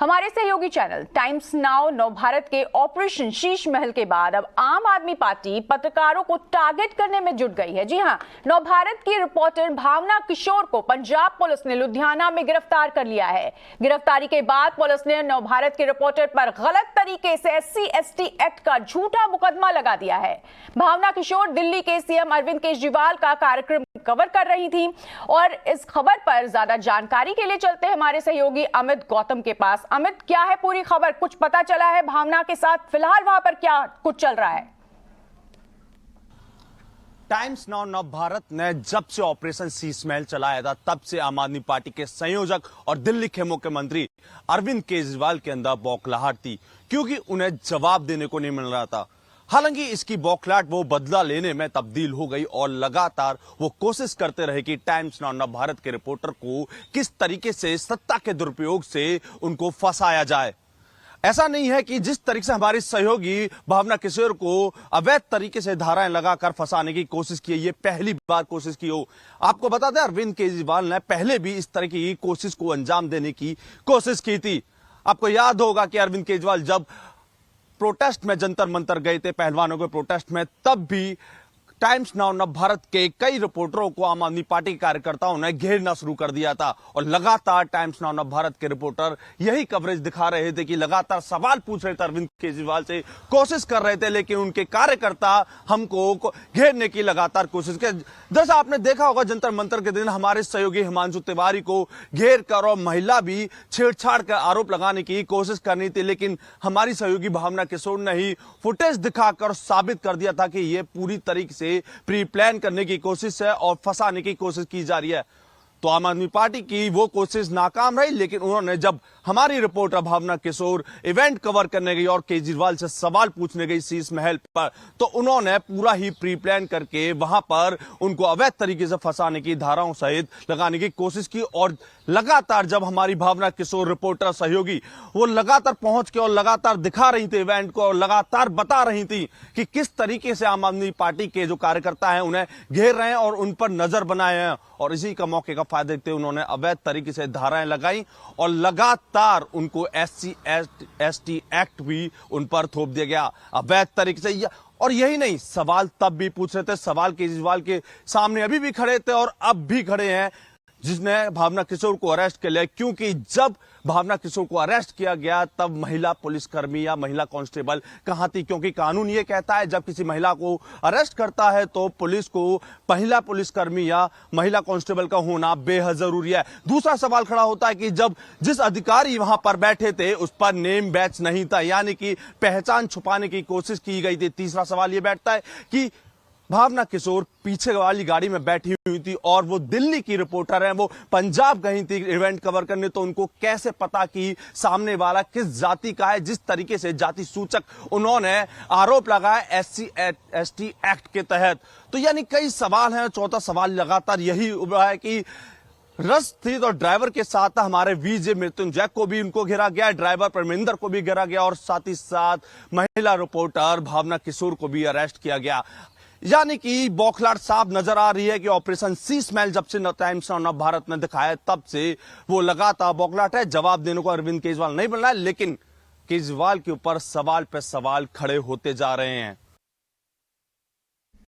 हमारे सहयोगी channel times now Navbharat के ऑपरेशन शीश महल के बाद अब आम आदमी पार्टी पत्रकारों को टारगेट करने में जुट गई है। जी हां, नवभारत की रिपोर्टर भावना किशोर को पंजाब पुलिस ने लुधियाना में गिरफ्तार कर लिया है। गिरफ्तारी के बाद पुलिस ने नवभारत के रिपोर्टर पर गलत तरीके से SC/ST एक्ट का झूठा मुकदमा लगा दिया है। भावना किशोर दिल्ली के CM अरविंद केजरीवाल का कार्यक्रम कवर कर रही थी और इस खबर पर ज्यादा जानकारी के लिए चलते हैं हमारे सहयोगी अमित गौतम के पास। अमित, क्या है पूरी खबर? कुछ पता चला है भावना के साथ फिलहाल वहां पर क्या कुछ चल रहा है? टाइम्स नाउ नवभारत ने जब से ऑपरेशन शीश महल चलाया था तब से आम आदमी पार्टी के संयोजक और दिल्ली के मुख्यमंत्री अरविंद केजरीवाल के अंदर बौखलाहट थी, क्योंकि उन्हें जवाब देने को नहीं मिल रहा था। हालांकि इसकी बौखलाहट वो बदला लेने में तब्दील हो गई और लगातार वो कोशिश करते रहे कि टाइम्स नाउ नवभारत के रिपोर्टर को किस तरीके से सत्ता के दुरुपयोग से उनको फंसाया जाए। ऐसा नहीं है कि जिस तरीके से हमारी सहयोगी भावना किशोर को अवैध तरीके से धाराएं लगाकर फंसाने की कोशिश की, ये पहली बार कोशिश की हो। आपको बता दें, अरविंद केजरीवाल ने पहले भी इस तरह की कोशिश को अंजाम देने की कोशिश की थी। आपको याद होगा कि अरविंद केजरीवाल जब प्रोटेस्ट में जंतर मंतर गए थे, पहलवानों के प्रोटेस्ट में, तब भी टाइम्स नाउ नवभारत के कई रिपोर्टरों को आम आदमी पार्टी के कार्यकर्ताओं ने घेरना शुरू कर दिया था और लगातार टाइम्स नाउ नवभारत के रिपोर्टर यही कवरेज दिखा रहे थे कि लगातार सवाल पूछ रहे थे अरविंद केजरीवाल से, कोशिश कर रहे थे, लेकिन उनके कार्यकर्ता हमको घेरने की लगातार कोशिश की। जैसा आपने देखा होगा, जंतर मंतर के दिन हमारे सहयोगी हिमांशु तिवारी को घेर कर और महिला भी छेड़छाड़ कर आरोप लगाने की कोशिश करनी थी, लेकिन हमारी सहयोगी भावना किशोर ने ही फुटेज दिखाकर साबित कर दिया था कि यह पूरी तरीके से प्री प्लान करने की कोशिश है और फंसाने की कोशिश की जा रही है। तो आम आदमी पार्टी की वो कोशिश नाकाम रही, लेकिन उन्होंने जब हमारी रिपोर्टर भावना किशोर इवेंट कवर करने गई और केजरीवाल से सवाल पूछने गई शीश महल पर, तो उन्होंने पूरा ही प्री प्लान करके वहां पर उनको अवैध तरीके से फंसाने की धाराओं सहित लगाने की कोशिश की। और लगातार जब हमारी भावना किशोर रिपोर्टर सहयोगी वो लगातार पहुंच के और लगातार दिखा रही थी इवेंट को और लगातार बता रही थी कि किस तरीके से आम आदमी पार्टी के जो कार्यकर्ता हैं उन्हें घेर रहे हैं और उन पर नजर बनाए हैं, और इसी का मौके का फायदा देखते उन्होंने अवैध तरीके से धाराएं लगाई और लगातार उनको SC/ST एक्ट भी उन पर थोप दिया गया अवैध तरीके से। और यही नहीं, सवाल तब भी पूछ रहे थे, सवाल केजरीवाल के सामने अभी भी खड़े थे और अब भी खड़े हैं, जिसने भावना किशोर को अरेस्ट कर लिया। क्योंकि जब भावना किशोर को अरेस्ट किया गया तब महिला पुलिसकर्मी या महिला कांस्टेबल कहां थी, क्योंकि कानून ये कहता है जब किसी महिला को अरेस्ट करता है तो पुलिस को महिला पुलिसकर्मी या महिला कांस्टेबल का होना बेहद जरूरी है। दूसरा सवाल खड़ा होता है कि जब जिस अधिकारी वहां पर बैठे थे उस पर नेम बैच नहीं था, यानी कि पहचान छुपाने की कोशिश की गई थी। तीसरा सवाल यह बैठता है कि भावना किशोर पीछे वाली गाड़ी में बैठी हुई थी और वो दिल्ली की रिपोर्टर है, वो पंजाब गई थी इवेंट कवर करने, तो उनको कैसे पता कि सामने वाला किस जाति का है। जिस तरीके से जाति सूचक उन्होंने आरोप लगाया SC/ST एक्ट के तहत, तो यानी कई सवाल हैं। चौथा सवाल लगातार यही उभरा है कि रस थी तो ड्राइवर के साथ हमारे VJ मृत्युंजय को भी उनको घेरा गया, ड्राइवर परमिंदर को भी घेरा गया और साथ ही साथ महिला रिपोर्टर भावना किशोर को भी अरेस्ट किया गया। यानी कि बौखलाहट साफ नजर आ रही है कि ऑपरेशन शीश महल जब से टाइम्स नाउ नवभारत ने दिखाया तब से वो लगातार बौखलाहट है। जवाब देने को अरविंद केजरीवाल नहीं मिल रहा है, लेकिन केजरीवाल के ऊपर सवाल पे सवाल खड़े होते जा रहे हैं।